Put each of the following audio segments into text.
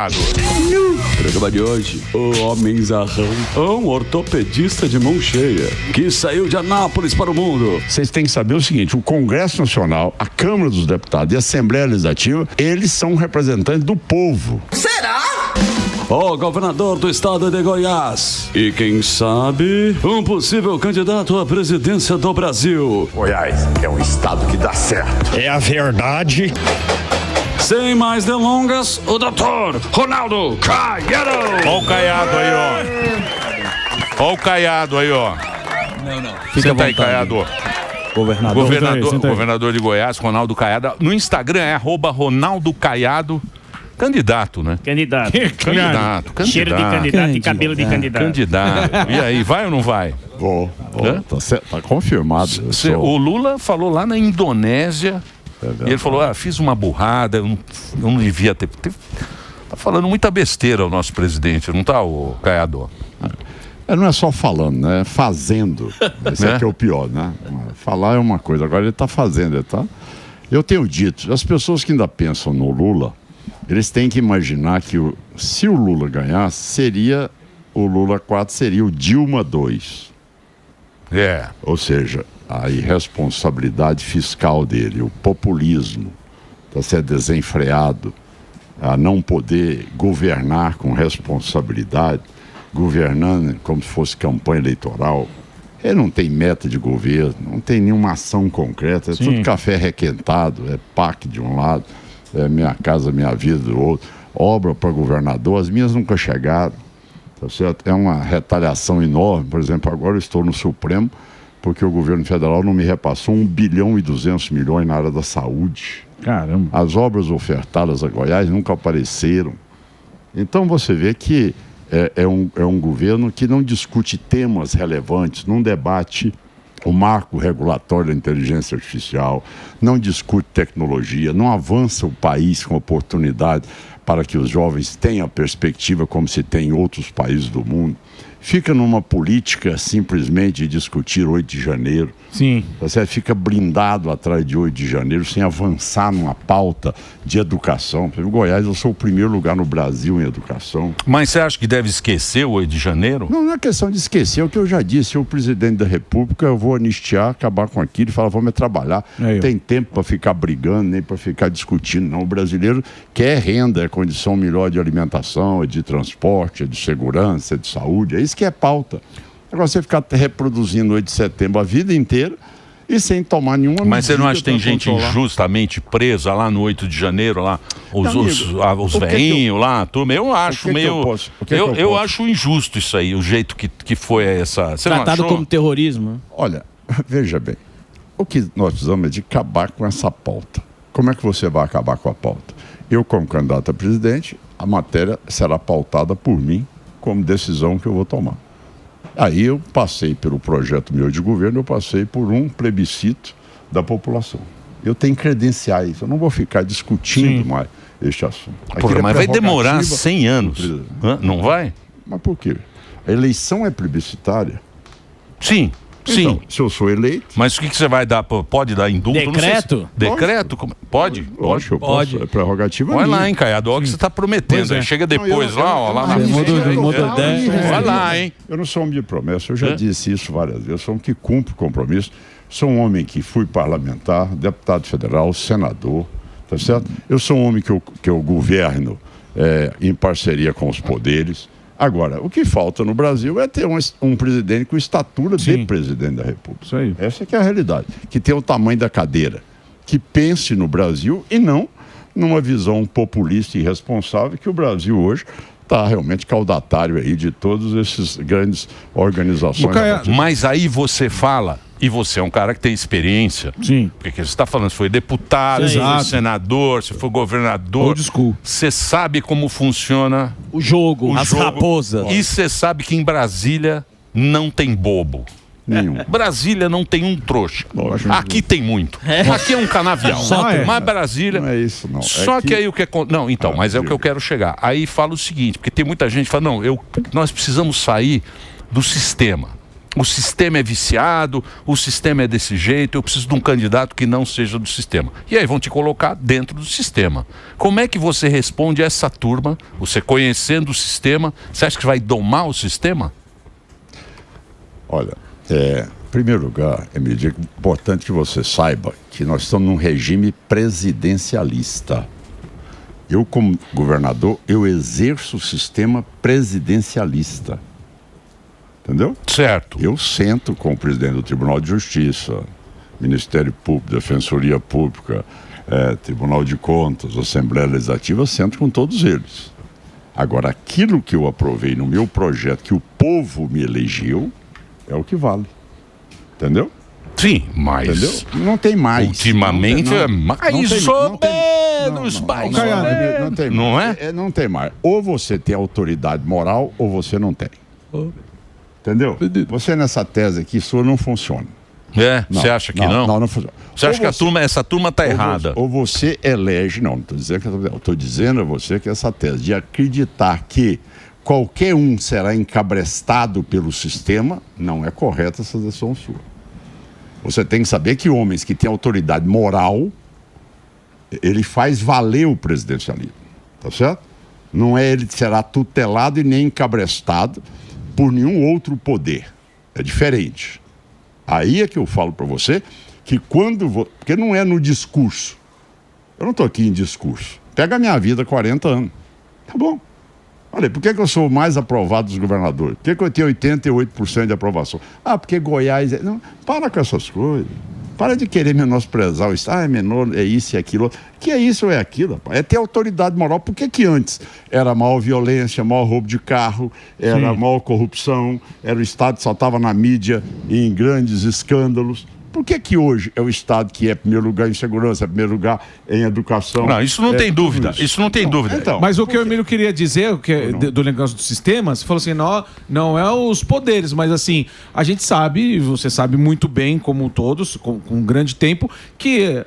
No programa de hoje, o Homem Zarrão, um ortopedista de mão cheia, que saiu de Anápolis para o mundo. Vocês têm que saber o seguinte, o Congresso Nacional, a Câmara dos Deputados e a Assembleia Legislativa, eles são representantes do povo. Será? O governador do estado de Goiás. E quem sabe, um possível candidato à presidência do Brasil. Goiás é um estado que dá certo. É a verdade. Sem mais delongas, o doutor Ronaldo Caiado. Olha o Caiado aí, ó. Olha o Caiado aí, ó. Não. Senta aí, Caiado. Governador de Goiás, Ronaldo Caiado. No Instagram é @Ronaldo Caiado. Candidato, né? Candidato. Cheiro de candidato e cabelo de candidato. Candidato. E aí, vai ou não vai? Vou. Tá confirmado. O Lula falou lá na Indonésia. E ele falou, fiz uma burrada, eu não devia ter... Tá falando muita besteira o nosso presidente, não tá, o Caiado? Não é só falando, né? Fazendo. Esse aqui é o pior, né? Falar é uma coisa, agora ele tá fazendo, tá? Eu tenho dito, as pessoas que ainda pensam no Lula, eles têm que imaginar que se o Lula ganhasse, o Lula 4 seria o Dilma 2. Ou seja, a irresponsabilidade fiscal dele, o populismo, a ser desenfreado, a não poder governar com responsabilidade, governando como se fosse campanha eleitoral. Ele não tem meta de governo, não tem nenhuma ação concreta, é tudo café requentado, é PAC de um lado, é Minha Casa Minha Vida do outro, obra para governador, as minhas nunca chegaram, tá certo? É uma retaliação enorme. Por exemplo, agora eu estou no Supremo porque o governo federal não me repassou 1 bilhão e 200 milhões na área da saúde. Caramba. As obras ofertadas a Goiás nunca apareceram. Então você vê que é um governo que não discute temas relevantes, não debate o marco regulatório da inteligência artificial, não discute tecnologia, não avança o país com oportunidade para que os jovens tenham a perspectiva como se tem em outros países do mundo. Fica numa política simplesmente de discutir 8 de janeiro. Sim. Você fica blindado atrás de 8 de janeiro sem avançar numa pauta de educação. Por exemplo, Goiás, eu sou o primeiro lugar no Brasil em educação. Mas você acha que deve esquecer o 8 de janeiro? Não é questão de esquecer, é o que eu já disse. Eu, presidente da República, eu vou anistiar, acabar com aquilo e falar, vamos trabalhar. Não tem tempo para ficar brigando, nem para ficar discutindo, não. O brasileiro quer renda, é condição melhor de alimentação, é de transporte, é de segurança, é de saúde, é isso que é pauta. Agora você ficar reproduzindo 8 de setembro a vida inteira e sem tomar nenhuma medida. Mas você não acha que tem gente injustamente presa lá no 8 de janeiro, lá, os velhinhos lá, a turma? Eu acho eu acho injusto isso aí, o jeito que foi essa... Você tratado como terrorismo. Olha, veja bem, o que nós precisamos é de acabar com essa pauta. Como é que você vai acabar com a pauta? Eu, como candidato a presidente, a matéria será pautada por mim como decisão que eu vou tomar. Aí eu passei pelo projeto meu de governo, eu passei por um plebiscito da população. Eu tenho credenciais, eu não vou ficar discutindo mais este assunto. Porra, mas vai demorar 100 anos, não vai? Mas por quê? A eleição é plebiscitária? Sim. Então, se eu sou eleito... Mas o que você vai dar? Pode dar indulto? Decreto? Decreto? Pode? Lógico, eu posso. É prerrogativa minha. Olha lá, hein, Caiado, olha o que você está prometendo. Aí chega depois lá na frente. Olha lá, hein. Eu não sou homem de promessa, eu já disse isso várias vezes. Eu sou um que cumpre compromisso. Sou um homem que fui parlamentar, deputado federal, senador, tá certo? Eu sou um homem que eu governo em parceria com os poderes. Agora, o que falta no Brasil é ter um presidente com estatura de presidente da República. Isso aí. Essa que é a realidade. Que tenha o tamanho da cadeira. Que pense no Brasil e não numa visão populista e irresponsável que o Brasil hoje está realmente caudatário aí de todas essas grandes organizações. Mas aí você fala... E você é um cara que tem experiência. Sim. Porque você está falando, você foi deputado, você foi senador, você foi governador. Old school. Você sabe como funciona o jogo, as raposas. E você sabe que em Brasília não tem bobo. Nenhum. Brasília não tem um trouxa. Aqui tem muito. Aqui é um canavial. Mas Brasília... Não é isso, não. Só que aí o que é... Não, então, mas é o que eu quero chegar. Aí fala o seguinte, porque tem muita gente que fala, nós precisamos sair do sistema. O sistema é viciado, o sistema é desse jeito, eu preciso de um candidato que não seja do sistema. E aí vão te colocar dentro do sistema. Como é que você responde a essa turma, você conhecendo o sistema, você acha que vai domar o sistema? Olha, em primeiro lugar, é importante que você saiba que nós estamos num regime presidencialista. Eu, como governador, eu exerço o sistema presidencialista. Entendeu? Certo. Eu sento com o presidente do Tribunal de Justiça, Ministério Público, Defensoria Pública, Tribunal de Contas, Assembleia Legislativa, sento com todos eles. Agora, aquilo que eu aprovei no meu projeto, que o povo me elegeu, é o que vale. Entendeu? Sim, mas... Entendeu? Não tem mais. Ultimamente é mais ou menos. Não tem mais. Não é? Não tem mais. Ou você tem autoridade moral, ou você não tem. Entendeu? Você nessa tese aqui, sua não funciona. Você acha que não? Não funciona. Você acha que essa turma está errada? Ou você elege, não estou dizendo que eu estou dizendo a você que essa tese de acreditar que qualquer um será encabrestado pelo sistema, não é correta essa decisão sua. Você tem que saber que homens que têm autoridade moral, ele faz valer o presidencialismo, tá certo? Não é ele que será tutelado e nem encabrestado por nenhum outro poder. É diferente. Aí é que eu falo para você que porque não é no discurso. Eu não estou aqui em discurso. Pega a minha vida, 40 anos. Tá bom. Olha, por que eu sou o mais aprovado dos governadores? Por que eu tenho 88% de aprovação? Porque Goiás... Não, para com essas coisas. Para de querer menosprezar o Estado. É menor, é isso e aquilo. Que é isso ou é aquilo? Rapaz? É ter autoridade moral. Por que antes era maior violência, maior roubo de carro, era maior corrupção, era o Estado que só estava na mídia em grandes escândalos? Por que hoje é o Estado que é primeiro lugar em segurança, primeiro lugar em educação? Não, isso não tem dúvida. Isso não tem dúvida. Então, mas o que o Emílio queria dizer, do negócio do sistema, você falou assim, não é os poderes, mas assim, a gente sabe, você sabe muito bem, como todos, com grande tempo, que...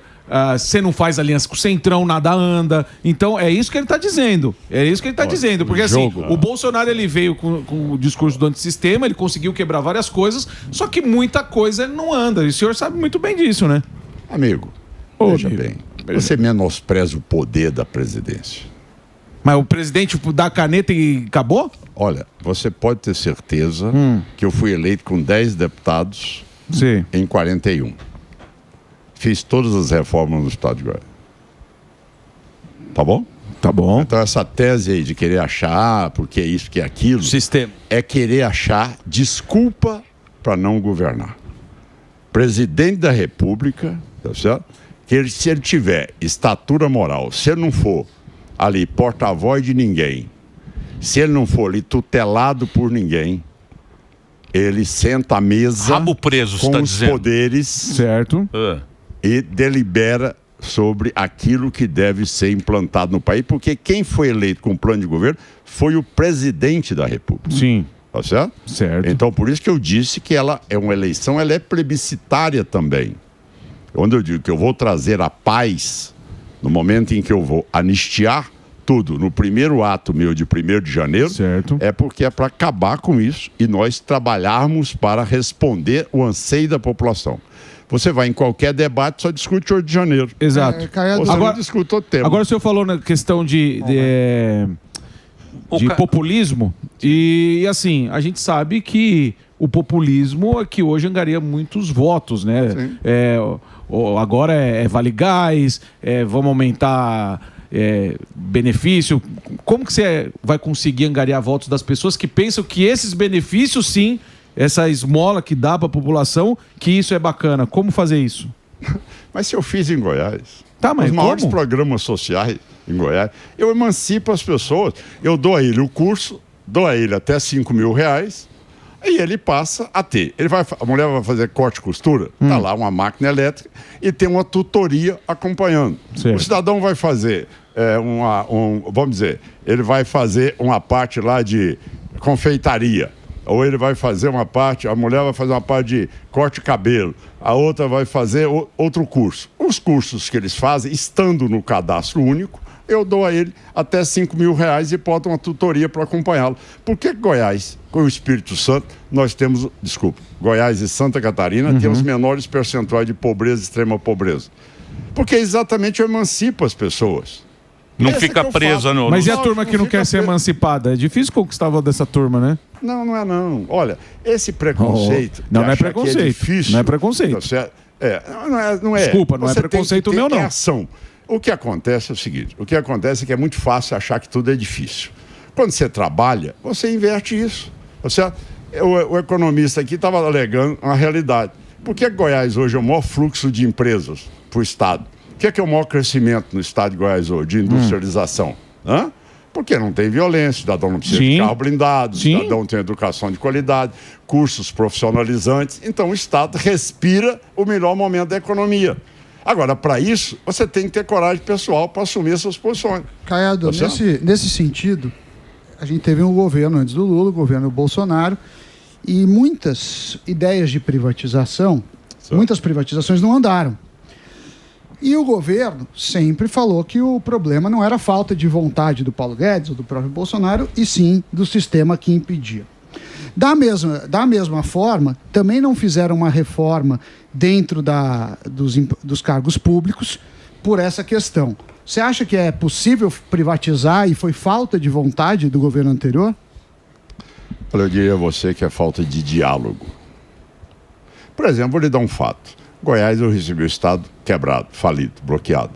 você não faz aliança com o Centrão, nada anda. Então é isso que ele está dizendo. É isso que ele está dizendo. Porque assim, o Bolsonaro ele veio com o discurso do antissistema, ele conseguiu quebrar várias coisas, só que muita coisa ele não anda. E o senhor sabe muito bem disso, né? Amigo, veja bem. Você menospreza o poder da presidência. Mas o presidente dá a caneta e acabou? Olha, você pode ter certeza que eu fui eleito com 10 deputados em 41. Fiz todas as reformas no estado de Goiás. Tá bom? Tá bom. Então essa tese aí de querer achar, porque é isso, que é aquilo... Sistema. É querer achar desculpa para não governar. Presidente da República, tá certo? Que se ele tiver estatura moral, se ele não for ali porta-voz de ninguém, se ele não for ali tutelado por ninguém, ele senta à mesa... Rabo preso, com os dizendo. Poderes... Certo. E delibera sobre aquilo que deve ser implantado no país, porque quem foi eleito com o plano de governo foi o presidente da República. Sim. Tá certo? Certo. Então, por isso que eu disse que ela é uma eleição, ela é plebiscitária também. Onde eu digo que eu vou trazer a paz no momento em que eu vou anistiar tudo no primeiro ato meu de 1º de janeiro, certo. É porque é para acabar com isso e nós trabalharmos para responder o anseio da população. Você vai em qualquer debate, só discute 8 de janeiro. Exato. Você agora, não discute o tema. Agora o senhor falou na questão de populismo. E assim, a gente sabe que o populismo é que hoje angaria muitos votos, né? Agora é Vale Gás, vamos aumentar benefício. Como que você vai conseguir angariar votos das pessoas que pensam que esses benefícios, sim, essa esmola que dá para a população, que isso é bacana? Como fazer isso? Mas se eu fiz em Goiás, mas os maiores programas sociais em Goiás, eu emancipo as pessoas, eu dou a ele o curso, dou a ele até R$5.000, e ele passa a ter. A mulher vai fazer corte e costura, tá lá uma máquina elétrica e tem uma tutoria acompanhando. Certo. O cidadão vai fazer vamos dizer, ele vai fazer uma parte lá de confeitaria. Ou ele vai fazer uma parte, a mulher vai fazer uma parte de corte de cabelo, a outra vai fazer outro curso. Os cursos que eles fazem, estando no cadastro único, eu dou a ele até R$5.000 e boto uma tutoria para acompanhá-lo. Por que Goiás, com o Espírito Santo, nós temos, Goiás e Santa Catarina têm os menores percentuais de pobreza e extrema pobreza? Porque exatamente emancipa as pessoas. Não fica presa no... Mas e a turma que não quer ser emancipada? É difícil conquistar dessa turma, né? Não, não é não. Olha, esse preconceito... Não é preconceito. É difícil, não é preconceito. Não é. Desculpa, não é preconceito meu, não. Ação. O que acontece é o seguinte, o que acontece é que é muito fácil achar que tudo é difícil. Quando você trabalha, você inverte isso. O economista aqui estava alegando uma realidade. Por que Goiás hoje é o maior fluxo de empresas para o Estado? O que é o maior crescimento no estado de Goiás hoje, de industrialização? Porque não tem violência, o cidadão não precisa de carro blindado, o cidadão tem educação de qualidade, cursos profissionalizantes. Então o Estado respira o melhor momento da economia. Agora, para isso, você tem que ter coragem pessoal para assumir essas posições. Caiado, nesse sentido, a gente teve um governo antes do Lula, o governo Bolsonaro, e muitas ideias de privatização, muitas privatizações não andaram. E o governo sempre falou que o problema não era a falta de vontade do Paulo Guedes ou do próprio Bolsonaro, e sim do sistema que impedia. Da mesma forma, também não fizeram uma reforma dentro dos cargos públicos por essa questão. Você acha que é possível privatizar e foi falta de vontade do governo anterior? Eu diria a você que é falta de diálogo. Por exemplo, vou lhe dar um fato. Goiás, eu recebi o Estado quebrado, falido, bloqueado.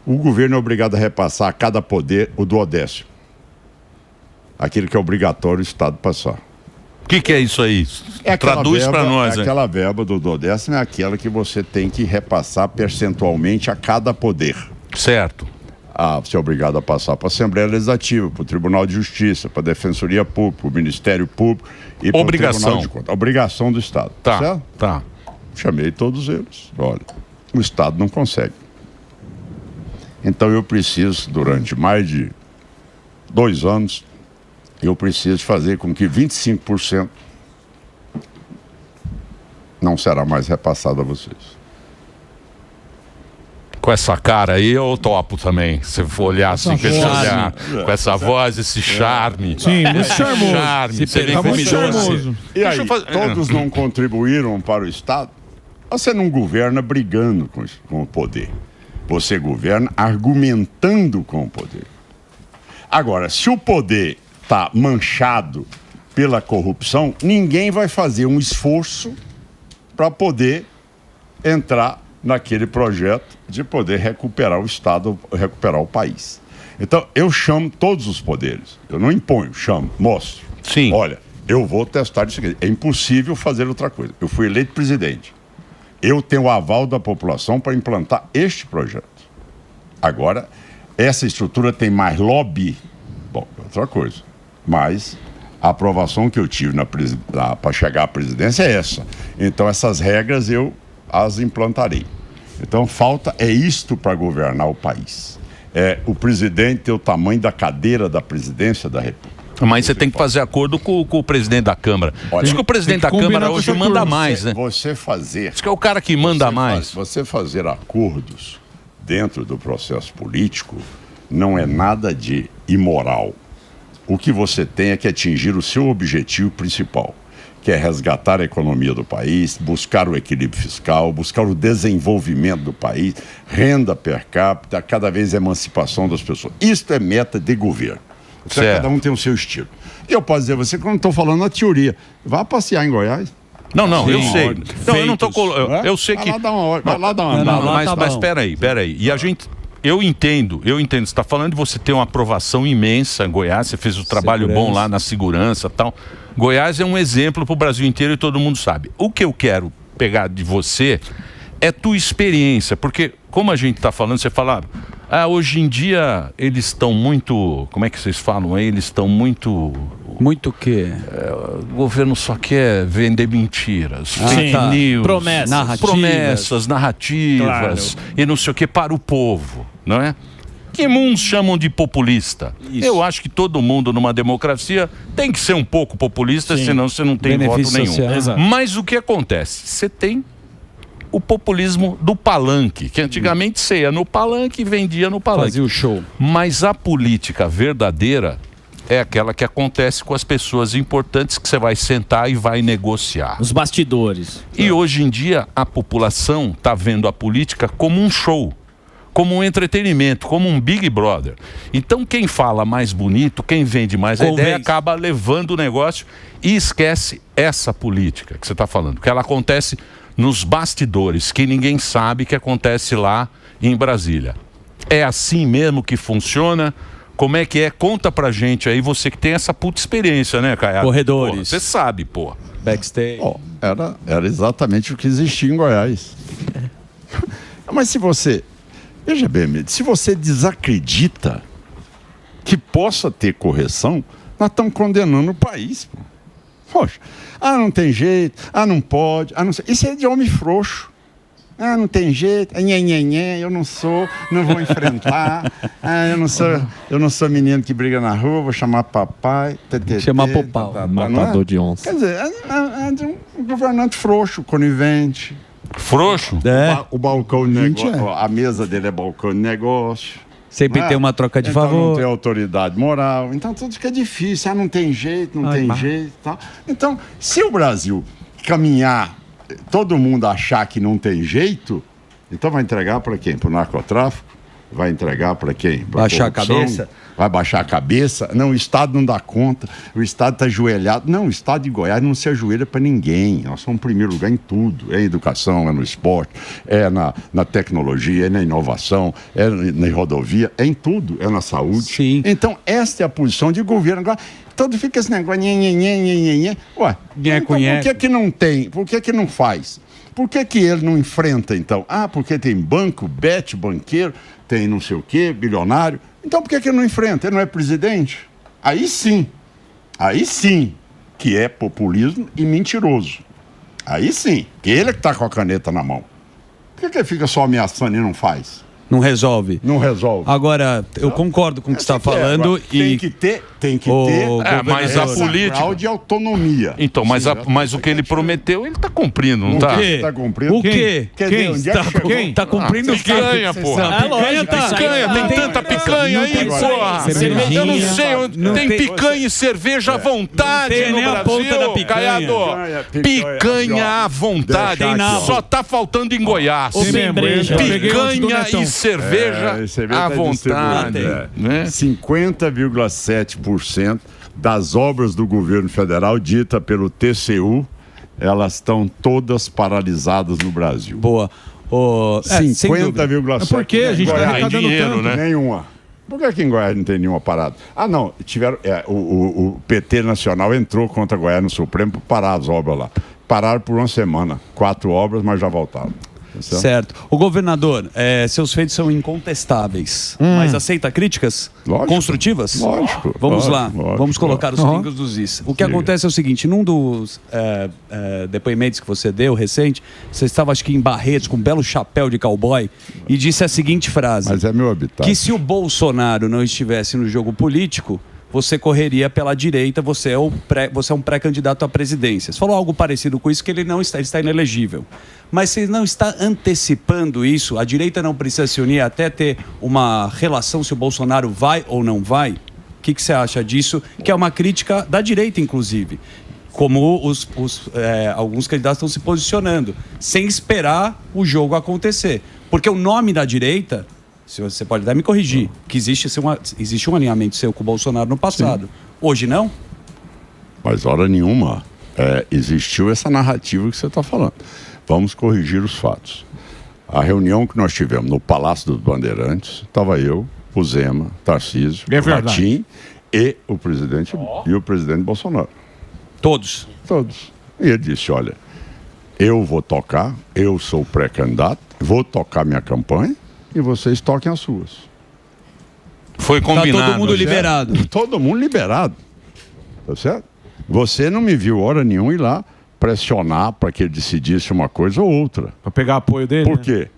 O governo é obrigado a repassar a cada poder o duodécimo. Aquilo que é obrigatório o Estado passar. O que é isso aí? Traduz para nós. Aquela verba do duodécimo é aquela que você tem que repassar percentualmente a cada poder. Certo. Você é obrigado a passar para a Assembleia Legislativa, para o Tribunal de Justiça, para a Defensoria Pública, para o Ministério Público e para o Tribunal de Contas. Obrigação do Estado. Tá, tá. Chamei todos eles. Olha, o Estado não consegue. Então eu preciso, durante mais de 2 anos, eu preciso fazer com que 25% não será mais repassado a vocês. Com essa cara aí, eu topo também. Se for olhar assim, com essa voz, esse charme. Sim, muito charmoso. Charme, seria muito charmoso. E aí, todos não contribuíram para o Estado? Você não governa brigando com o poder. Você governa argumentando com o poder. Agora, se o poder está manchado pela corrupção, ninguém vai fazer um esforço para poder entrar naquele projeto de poder recuperar o Estado, recuperar o país. Então, eu chamo todos os poderes. Eu não imponho, chamo, mostro. Sim. Olha, eu vou testar isso aqui. É impossível fazer outra coisa. Eu fui eleito presidente. Eu tenho o aval da população para implantar este projeto. Agora, essa estrutura tem mais lobby? Bom, outra coisa. Mas a aprovação que eu tive para chegar à presidência é essa. Então, essas regras eu as implantarei. Então, falta isto para governar o país. É o presidente ter o tamanho da cadeira da presidência da República. Mas você tem que fazer acordo com o presidente da Câmara. Diz que o presidente da Câmara hoje manda mais, né? Diz que é o cara que manda mais. Você fazer acordos dentro do processo político não é nada de imoral. O que você tem é que atingir o seu objetivo principal, que é resgatar a economia do país, buscar o equilíbrio fiscal, buscar o desenvolvimento do país, renda per capita, cada vez a emancipação das pessoas. Isto é meta de governo. Cada um tem o seu estilo. E eu posso dizer a você que eu não estou falando a teoria. Vá passear em Goiás. Não, eu sei. Não, eu não estou... Eu sei que... Vai lá dar uma hora. Mas espera aí. E a gente... Eu entendo. Você está falando de você ter uma aprovação imensa em Goiás, você fez um trabalho bom lá na segurança e tal. Goiás é um exemplo para o Brasil inteiro e todo mundo sabe. O que eu quero pegar de você é tua experiência, porque como a gente está falando, você fala, hoje em dia eles estão muito, como é que vocês falam aí? Eles estão muito... Muito o quê? O governo só quer vender mentiras, fake news, promessas, narrativas e não sei o que para o povo, não é? Que uns chamam de populista. Isso. Eu acho que todo mundo numa democracia tem que ser um pouco populista, senão você não tem voto nenhum. Mas o que acontece? Você tem o populismo do palanque, que antigamente você ia no palanque e vendia no palanque. Fazia o show. Mas a política verdadeira é aquela que acontece com as pessoas importantes, que você vai sentar e vai negociar. Os bastidores. E hoje em dia a população está vendo a política como um show, como um entretenimento, como um Big Brother. Então quem fala mais bonito, quem vende mais a ideia, acaba levando o negócio e esquece essa política que você está falando, que ela acontece nos bastidores, que ninguém sabe que acontece lá em Brasília. É assim mesmo que funciona? Como é que é? Conta pra gente aí, você que tem essa puta experiência, né, Caiado? Corredores. Você sabe, pô. Backstage. Era exatamente o que existia em Goiás. Mas se você... Veja bem, se você desacredita que possa ter correção, nós estamos condenando o país, pô. Poxa, não tem jeito, não pode, não sei. Isso é de homem frouxo. Não tem jeito, eu não vou enfrentar, eu não sou menino que briga na rua, vou chamar papai. Chamar popau. Matador de onça. Quer dizer, é de um governante frouxo, conivente. Frouxo? O balcão de negócio, a mesa dele é balcão de negócio. Sempre tem uma troca de favor. Não tem autoridade moral. Então tudo fica difícil. Não tem jeito, não tem jeito. Tá? Então, se o Brasil caminhar, todo mundo achar que não tem jeito, então vai entregar para quem? Para o narcotráfico? Vai entregar para quem? Pra baixar corrupção? A cabeça? Vai baixar a cabeça? Não, o Estado não dá conta, o Estado está ajoelhado. Não, o Estado de Goiás não se ajoelha para ninguém. Nós somos em primeiro lugar em tudo. É em educação, é no esporte, é na tecnologia, é na inovação, é na rodovia, é em tudo, é na saúde. Sim. Então, esta é a posição de governo. Agora, todo fica esse negócio, Ué, então por que que não tem? Por que que não faz? Por que que ele não enfrenta, então? Porque tem banco, banqueiro, tem não sei o quê, bilionário. Então por que que ele não enfrenta? Ele não é presidente? Aí sim, que é populismo e mentiroso. Aí sim, que ele é que está com a caneta na mão. Por que que ele fica só ameaçando e não faz? Não resolve. Não resolve. Agora, eu concordo com o que você está falando. Tem que ter mas a política... grau de autonomia. Então, mas o que ele prometeu, ele está cumprindo, não está? Está cumprindo? O quê? Quem? Está cumprindo o picanha, porra. Picanha, tem tanta picanha aí, porra. Eu não sei, tem picanha e cerveja à vontade no Brasil, Caiado. Picanha à vontade. Só está faltando em Goiás. Picanha e cerveja à vontade. 50,7% das obras do governo federal, dita pelo TCU, elas estão todas paralisadas no Brasil. Boa. 50,7%. Por que a gente está arrecadando dinheiro, né? Nenhuma. Por que aqui em Goiás não tem nenhuma parada? Não, tiveram. O PT Nacional entrou contra Goiás no Supremo para parar as obras lá. Pararam por uma semana. 4 obras, mas já voltaram. Certo. O governador, seus feitos são incontestáveis, mas aceita críticas construtivas? Lógico. Vamos lá, vamos colocar os pingos dos is. O que acontece é o seguinte, num dos depoimentos que você deu recente, você estava acho que em Barretos com um belo chapéu de cowboy e disse a seguinte frase. Mas é meu habitat. Que se o Bolsonaro não estivesse no jogo político, você correria pela direita, você é um pré-candidato à presidência. Você falou algo parecido com isso, que ele está inelegível. Mas você não está antecipando isso? A direita não precisa se unir até ter uma relação se o Bolsonaro vai ou não vai? O que você acha disso? Que é uma crítica da direita, inclusive. Como alguns candidatos estão se posicionando, sem esperar o jogo acontecer. Porque o nome da direita... Se você pode até me corrigir, que existe um alinhamento seu com o Bolsonaro no passado. Sim. Hoje não? Mas hora nenhuma existiu essa narrativa que você está falando. Vamos corrigir os fatos. A reunião que nós tivemos no Palácio dos Bandeirantes, estava eu, o Zema, Tarcísio, o Ratinho e o presidente Bolsonaro. Todos? Todos. E ele disse, olha, eu vou tocar, eu sou o pré-candidato, vou tocar minha campanha, e vocês toquem as suas. Foi combinado. Tá todo mundo liberado. Todo mundo liberado. Tá certo? Você não me viu hora nenhuma ir lá pressionar para que ele decidisse uma coisa ou outra. Para pegar apoio dele? Por quê?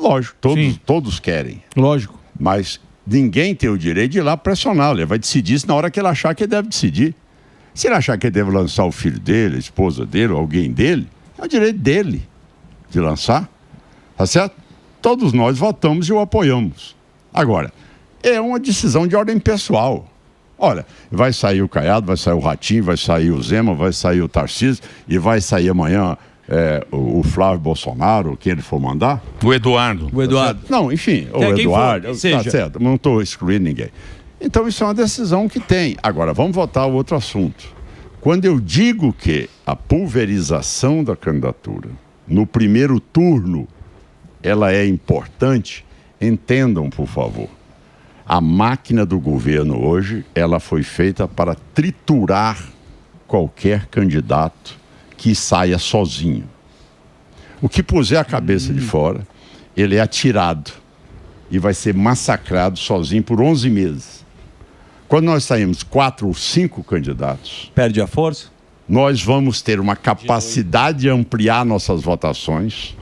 Lógico, todos querem. Lógico. Mas ninguém tem o direito de ir lá pressionar. Ele vai decidir isso na hora que ele achar que ele deve decidir. Se ele achar que ele deve lançar o filho dele, a esposa dele, ou alguém dele, é o direito dele de lançar. Tá certo? Todos nós votamos e o apoiamos. Agora, é uma decisão de ordem pessoal. Olha, vai sair o Caiado, vai sair o Ratinho, vai sair o Zema, vai sair o Tarcísio e vai sair amanhã o Flávio Bolsonaro, quem ele for mandar. O Eduardo. O Eduardo. Não, enfim, o Eduardo, tá certo, não estou excluindo ninguém. Então isso é uma decisão que tem. Agora, vamos voltar ao outro assunto. Quando eu digo que a pulverização da candidatura no primeiro turno, ela é importante, entendam, por favor. A máquina do governo hoje, ela foi feita para triturar qualquer candidato que saia sozinho. O que puser a cabeça de fora, ele é atirado e vai ser massacrado sozinho por 11 meses. Quando nós saímos 4 ou 5 candidatos... Perde a força? Nós vamos ter uma capacidade de ampliar nossas votações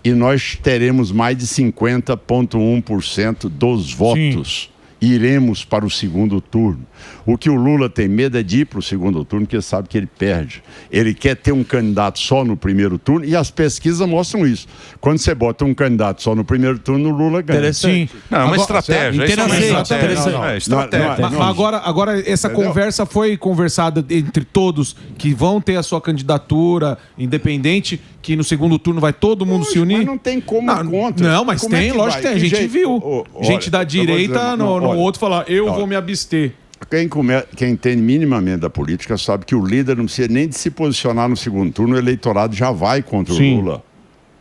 e nós teremos mais de 50,1% dos votos. Iremos para o segundo turno. O que o Lula tem medo é de ir para o segundo turno, porque ele sabe que ele perde. Ele quer ter um candidato só no primeiro turno e as pesquisas mostram isso. Quando você bota um candidato só no primeiro turno, o Lula ganha. Interessante. Não, é uma estratégia. Agora, essa conversa foi conversada entre todos que vão ter a sua candidatura independente, que no segundo turno vai todo mundo se unir? Mas não tem como contra. Não, mas como tem, lógico que tem. A gente viu. Gente da direita no outro falar, eu vou me abster. Quem entende minimamente da política sabe que o líder não precisa nem de se posicionar no segundo turno, o eleitorado já vai contra o Lula.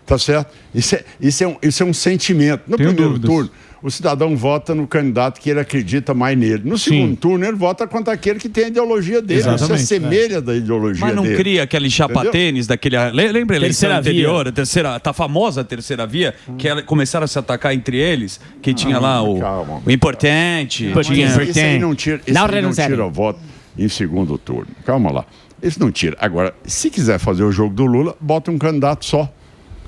Tá certo? Isso é um sentimento. No primeiro turno, o cidadão vota no candidato que ele acredita mais nele. No segundo turno, ele vota contra aquele que tem a ideologia dele. Ele se assemelha da ideologia dele. Mas não cria aquele chapa-tênis daquele... Lembra a eleição anterior? A famosa terceira via, que começaram a se atacar entre eles, que tinha lá o importante. Isso aí não tira voto em segundo turno. Calma lá. Isso não tira. Agora, se quiser fazer o jogo do Lula, bota um candidato só.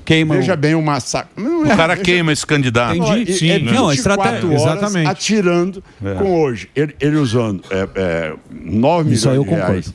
Queima. Veja bem o massacre. O cara queima esse candidato. Entendi. Sim, é 24 horas exatamente. atirando com hoje. Ele usando 9 milhões de reais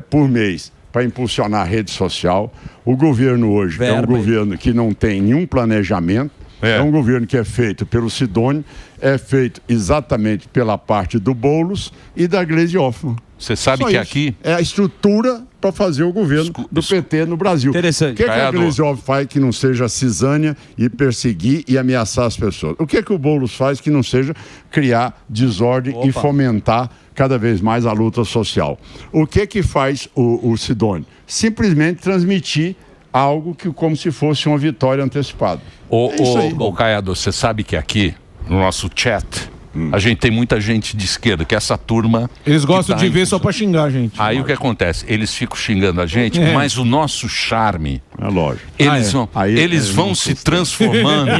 por mês para impulsionar a rede social. O governo hoje é um governo que não tem nenhum planejamento. É um governo que é feito pelo Sidônio, é feito exatamente pela parte do Boulos e da Gleisi Hoffmann. Você sabe que aqui... É a estrutura para fazer o governo do PT no Brasil. Interessante. O que a Gleisi Hoffmann faz que não seja cisânia e perseguir e ameaçar as pessoas? O que o Boulos faz que não seja criar desordem e fomentar cada vez mais a luta social? O que faz o Sidônio? Simplesmente transmitir algo que como se fosse uma vitória antecipada. Ô Caiado, você sabe que aqui, no nosso chat, a gente tem muita gente de esquerda, que essa turma... Eles gostam de ver só pra xingar a gente. Aí o que acontece? Eles ficam xingando a gente, mas o nosso charme... É lógico. Eles vão se transformando.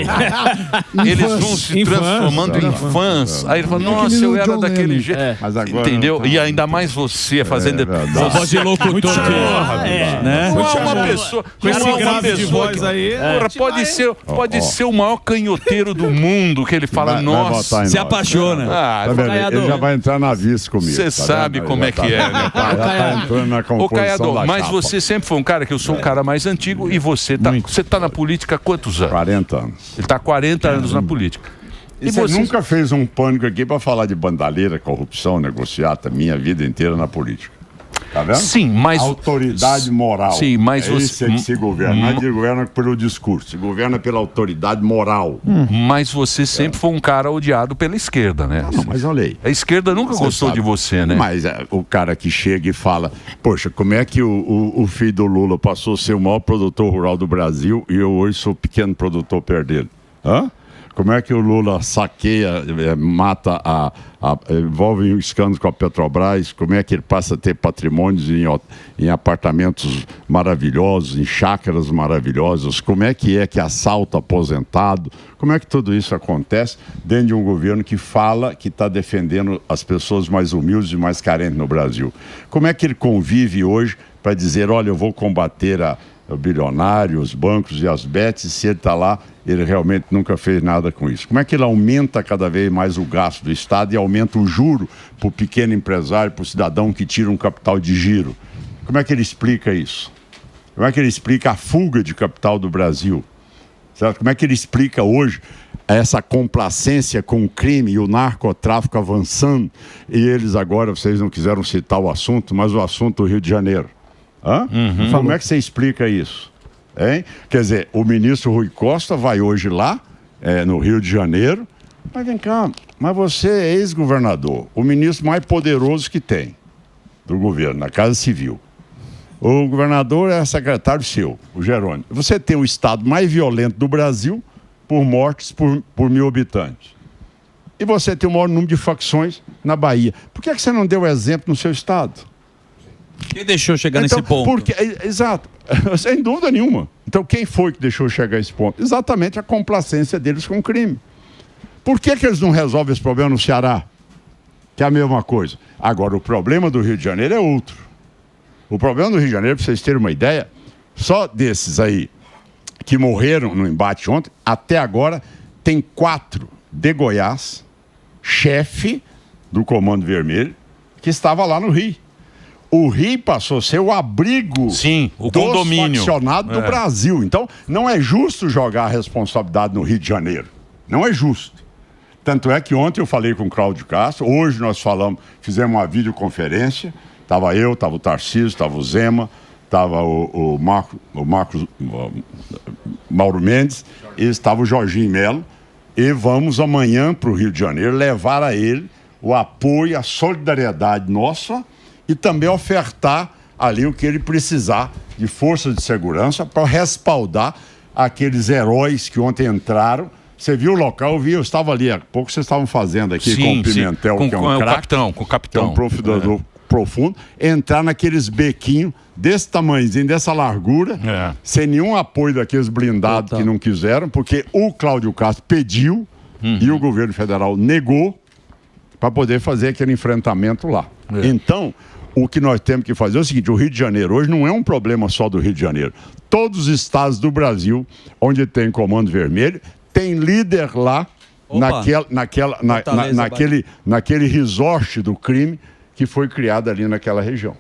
Eles vão se transformando em fãs. Aí ele fala, nossa, eu era daquele jeito. Mas agora entendeu? E ainda mais você fazendo... Voz de locutor. Não é uma pessoa... Com esse grave de voz aí... Pode ser o maior canhoteiro do mundo, que ele fala, nossa... Se apaixona. Ele já vai entrar na vice comigo. Você sabe como é que é, né? Tá entrando na composição da mas chapa. você sempre foi um cara que eu sou um cara mais antigo e você tá na política há quantos anos? 40 anos. Ele está há 40 anos na política. E você nunca fez um pânico aqui para falar de bandalheira, corrupção, negociata, minha vida inteira na política. Tá vendo? Sim, mas... Autoridade moral. Sim, mas você... que se governa. Não é de governa pelo discurso, se governa pela autoridade moral. Mas você sempre foi um cara odiado pela esquerda, né? Não, mas olha aí. A esquerda nunca gostou de você, né? Mas o cara que chega e fala, poxa, como é que o filho do Lula passou a ser o maior produtor rural do Brasil e eu hoje sou pequeno produtor perto dele? Hã? Como é que o Lula saqueia, mata, envolve um escândalo com a Petrobras? Como é que ele passa a ter patrimônios em apartamentos maravilhosos, em chácaras maravilhosas? Como é que assalta aposentado? Como é que tudo isso acontece dentro de um governo que fala que está defendendo as pessoas mais humildes e mais carentes no Brasil? Como é que ele convive hoje para dizer, olha, eu vou combater o bilionário, os bancos e as bets, se ele está lá, ele realmente nunca fez nada com isso. Como é que ele aumenta cada vez mais o gasto do Estado e aumenta o juro para o pequeno empresário, para o cidadão que tira um capital de giro? Como é que ele explica isso? Como é que ele explica a fuga de capital do Brasil? Certo? Como é que ele explica hoje essa complacência com o crime e o narcotráfico avançando? E eles agora, vocês não quiseram citar o assunto, mas o assunto do Rio de Janeiro. Como é que você explica isso? Hein? Quer dizer, o ministro Rui Costa vai hoje lá, no Rio de Janeiro, mas vem cá, mas você é ex-governador, o ministro mais poderoso que tem do governo, na Casa Civil. O governador é secretário seu, o Jerônimo. Você tem o estado mais violento do Brasil por mortes por 1.000 habitantes. E você tem o maior número de facções na Bahia. Por que você não deu exemplo no seu estado? Quem deixou chegar nesse ponto? Exato, sem dúvida nenhuma. Então quem foi que deixou chegar a esse ponto? Exatamente a complacência deles com o crime. Por que eles não resolvem esse problema no Ceará? Que é a mesma coisa. Agora, o problema do Rio de Janeiro é outro. O problema do Rio de Janeiro, para vocês terem uma ideia, só desses aí que morreram no embate ontem, até agora tem 4 de Goiás, chefe do Comando Vermelho, que estava lá no Rio. O Rio passou a ser o abrigo o condomínio faccionado do Brasil. Então, não é justo jogar a responsabilidade no Rio de Janeiro. Não é justo. Tanto é que ontem eu falei com o Cláudio Castro, hoje nós fizemos uma videoconferência, estava eu, estava o Tarcísio, estava o Zema, estava o Mauro Mendes e estava o Jorginho Melo, e vamos amanhã para o Rio de Janeiro levar a ele o apoio, a solidariedade nossa e também ofertar ali o que ele precisar de força de segurança para respaldar aqueles heróis que ontem entraram. Você viu o local, eu estava ali há pouco, vocês estavam fazendo aqui com o Pimentel, que é um craque, com o capitão, que é um professor profundo, entrar naqueles bequinhos desse tamanhozinho, dessa largura, sem nenhum apoio daqueles blindados que não quiseram, porque o Cláudio Castro pediu e o governo federal negou para poder fazer aquele enfrentamento lá. Então, o que nós temos que fazer é o seguinte: o Rio de Janeiro hoje não é um problema só do Rio de Janeiro. Todos os estados do Brasil, onde tem Comando Vermelho, tem líder lá naquele resort do crime que foi criado ali naquela região.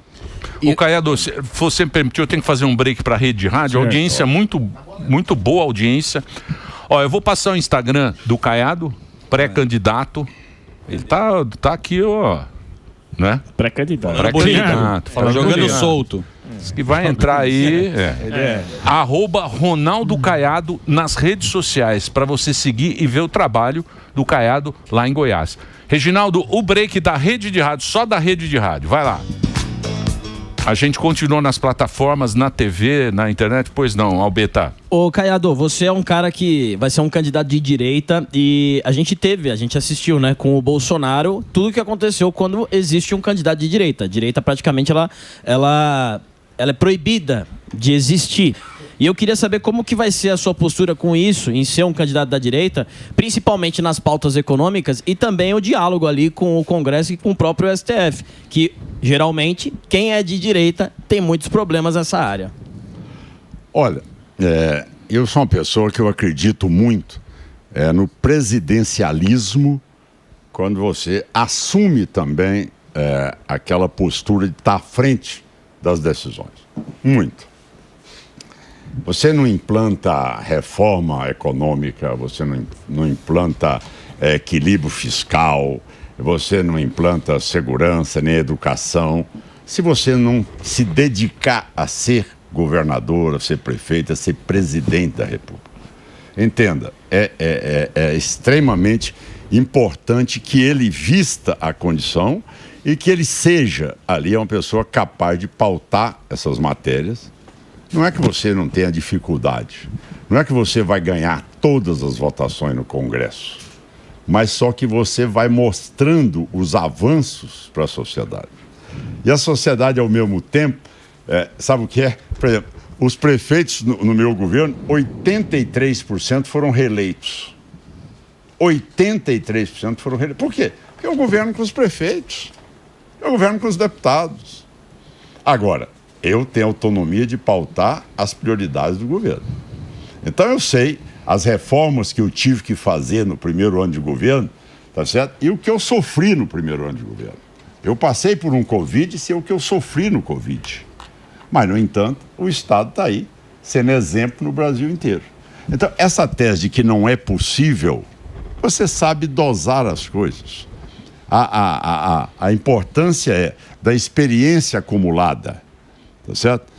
O Caiado, se você me permitir, eu tenho que fazer um break para a rede de rádio. Audiência, muito boa audiência. Ó, eu vou passar o Instagram do Caiado, pré-candidato. Ele tá aqui, ó, né? Pré-candidato. Fala jogando solto. Que vai entrar aí, @Ronaldo Caiado nas redes sociais, para você seguir e ver o trabalho do Caiado lá em Goiás. Reginaldo, o break da rede de rádio, só da rede de rádio, vai lá. A gente continua nas plataformas, na TV, na internet, pois não, Albeta? Ô, Caiado, você é um cara que vai ser um candidato de direita e a gente assistiu, né, com o Bolsonaro, tudo que aconteceu quando existe um candidato de direita. A direita, praticamente, ela é proibida de existir. E eu queria saber como que vai ser a sua postura com isso, em ser um candidato da direita, principalmente nas pautas econômicas e também o diálogo ali com o Congresso e com o próprio STF, que geralmente quem é de direita tem muitos problemas nessa área. Olha, eu sou uma pessoa que eu acredito muito no presidencialismo, quando você assume também aquela postura de estar à frente das decisões. Muito. Você não implanta reforma econômica, você não implanta equilíbrio fiscal, você não implanta segurança nem educação, se você não se dedicar a ser governador, a ser prefeito, a ser presidente da República. Entenda, é extremamente importante que ele vista a condição e que ele seja ali uma pessoa capaz de pautar essas matérias. Não é que você não tenha dificuldade, não é que você vai ganhar todas as votações no Congresso, mas só que você vai mostrando os avanços para a sociedade. E a sociedade, ao mesmo tempo, sabe o que é? Por exemplo, os prefeitos no meu governo, 83% foram reeleitos. 83% foram reeleitos. Por quê? Porque eu governo com os prefeitos, eu governo com os deputados. Agora, eu tenho autonomia de pautar as prioridades do governo. Então eu sei as reformas que eu tive que fazer no primeiro ano de governo, tá certo? E o que eu sofri no primeiro ano de governo. Eu passei por um Covid e sei o que eu sofri no Covid. Mas, no entanto, o Estado está aí, sendo exemplo no Brasil inteiro. Então, essa tese de que não é possível, você sabe dosar as coisas. A importância da experiência acumulada, tá certo?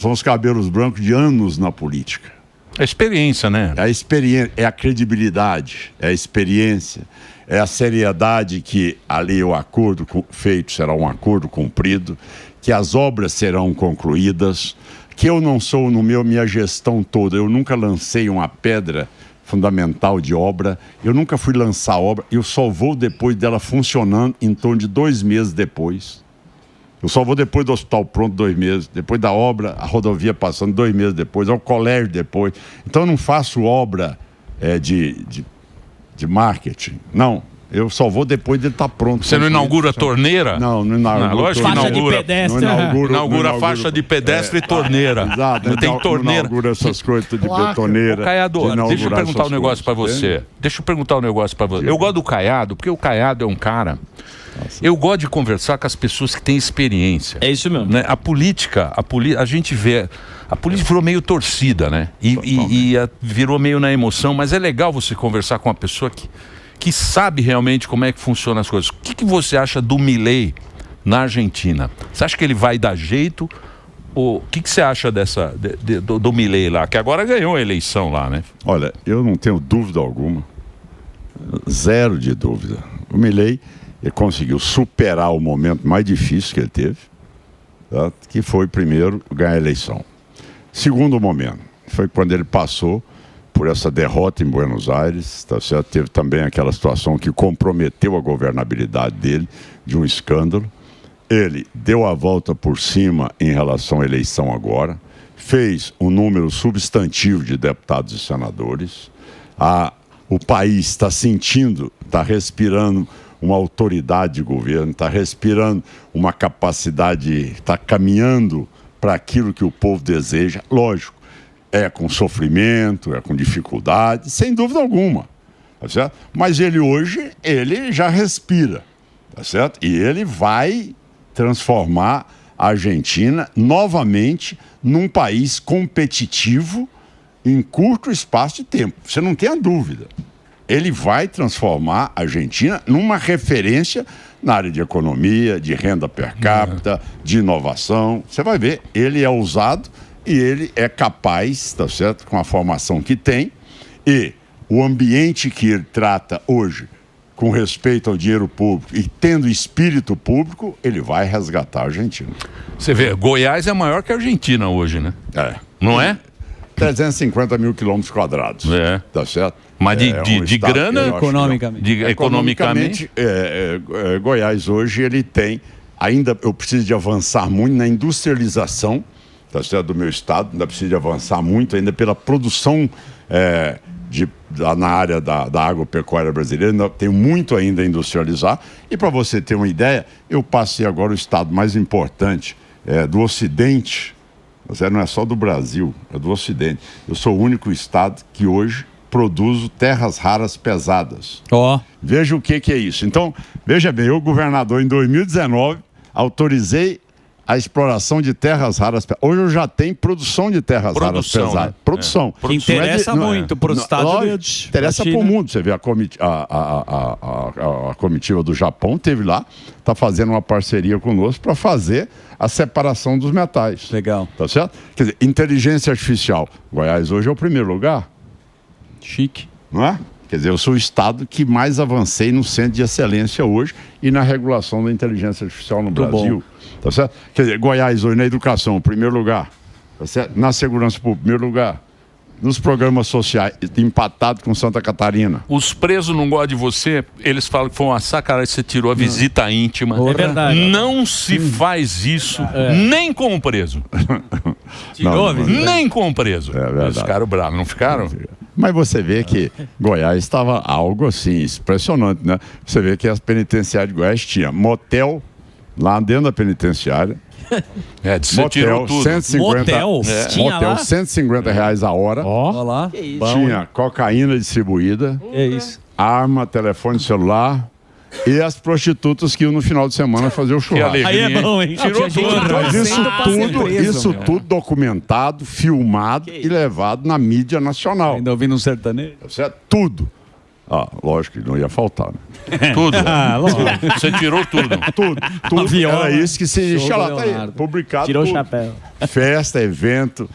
São os cabelos brancos de anos na política. A experiência, né? É a experiência, é a credibilidade, é a experiência, é a seriedade que ali o acordo feito será um acordo cumprido, que as obras serão concluídas, que eu não sou, minha gestão toda, eu nunca lancei uma pedra fundamental de obra, eu nunca fui lançar obra, eu só vou depois dela funcionando em torno de 2 meses depois. Eu só vou depois do hospital pronto 2 meses, depois da obra, a rodovia passando 2 meses depois, ao colégio depois. Então eu não faço obra de marketing, não. Eu só vou depois dele estar pronto. Você não inaugura a torneira? Não inaugura. Lógico que faixa de pedestre. Inaugura a faixa de pedestre e torneira. Exato. Não tem torneira. Inaugura essas coisas de betoneira. Caiado, deixa eu perguntar um negócio pra você. Eu gosto do Caiado, porque o Caiado é um cara... Eu gosto de conversar com as pessoas que têm experiência. É isso mesmo. Né? A política, a gente vê... A política virou meio torcida, né? E virou meio na emoção, mas é legal você conversar com uma pessoa que sabe realmente como é que funcionam as coisas. O que você acha do Milei na Argentina? Você acha que ele vai dar jeito? O que você acha do Milei lá? Que agora ganhou a eleição lá, né? Olha, eu não tenho dúvida alguma. Zero de dúvida. O Milei conseguiu superar o momento mais difícil que ele teve, tá? Que foi, primeiro, ganhar a eleição. Segundo momento, foi quando ele passou por essa derrota em Buenos Aires, tá certo? Teve também aquela situação que comprometeu a governabilidade dele, de um escândalo. Ele deu a volta por cima em relação à eleição agora, fez um número substantivo de deputados e senadores. O país está sentindo, está respirando uma autoridade de governo, está respirando uma capacidade, está caminhando para aquilo que o povo deseja. Lógico, é com sofrimento, é com dificuldade, sem dúvida alguma, tá certo? Mas ele hoje, ele já respira, tá certo? E ele vai transformar a Argentina novamente num país competitivo em curto espaço de tempo. Você não tem a dúvida. Ele vai transformar a Argentina numa referência na área de economia, de renda per capita, de inovação. Você vai ver, ele é ousado e ele é capaz, tá certo, com a formação que tem e o ambiente que ele trata hoje, com respeito ao dinheiro público e tendo espírito público, ele vai resgatar a Argentina. Você vê, Goiás é maior que a Argentina hoje, né? É. Não é? 350 mil quilômetros quadrados. É. Tá certo? Mas de grana, economicamente. Goiás hoje ele tem, ainda eu preciso de avançar muito na industrialização, tá certo, do meu estado, ainda preciso de avançar muito ainda pela produção na área da agropecuária brasileira, ainda tenho muito ainda a industrializar. E para você ter uma ideia, eu passei agora o estado mais importante do Ocidente, não é só do Brasil, é do Ocidente. Eu sou o único estado que hoje produzo terras raras pesadas. Veja o que é isso. Então, veja bem, eu, governador, em 2019, autorizei a exploração de terras raras pesadas. Hoje eu já tenho produção de terras raras pesadas. Né? Produção. Que interessa muito para os Estados Unidos. Interessa para o mundo. Você vê a comitiva do Japão esteve lá, está fazendo uma parceria conosco para fazer a separação dos metais. Legal. Tá certo? Quer dizer, inteligência artificial. Goiás hoje é o primeiro lugar. Chique. Não é? Quer dizer, eu sou o estado que mais avancei no centro de excelência hoje e na regulação da inteligência artificial no Brasil. Tá certo? Quer dizer, Goiás hoje na educação, primeiro lugar. Tá certo? Na segurança pública, primeiro lugar. Nos programas sociais, empatado com Santa Catarina. Os presos não gostam de você, eles falam que foi uma sacanagem, você tirou a visita íntima. É verdade. Não se faz isso, nem com o preso. Tirou a visita? Nem com o preso. É verdade. Eles ficaram bravos, não ficaram? Mas você vê que Goiás estava algo assim, impressionante, né? Você vê que a penitenciária de Goiás tinha motel lá dentro da penitenciária. Você tirou tudo. 150, motel, 150 reais a hora. Olha lá. Tinha cocaína distribuída. É isso. Arma, telefone celular, e as prostitutas que iam no final de semana fazer o churrasco. Aí é bom, hein? Tirou tudo. Mas isso tudo documentado, filmado e levado na mídia nacional. Ainda ouvindo um sertanejo? Tudo. Lógico que não ia faltar, né? Tudo. Você tirou tudo. Tudo. Era isso que se existia lá. Tá aí, publicado. Tirou tudo. o chapéu. Festa, evento,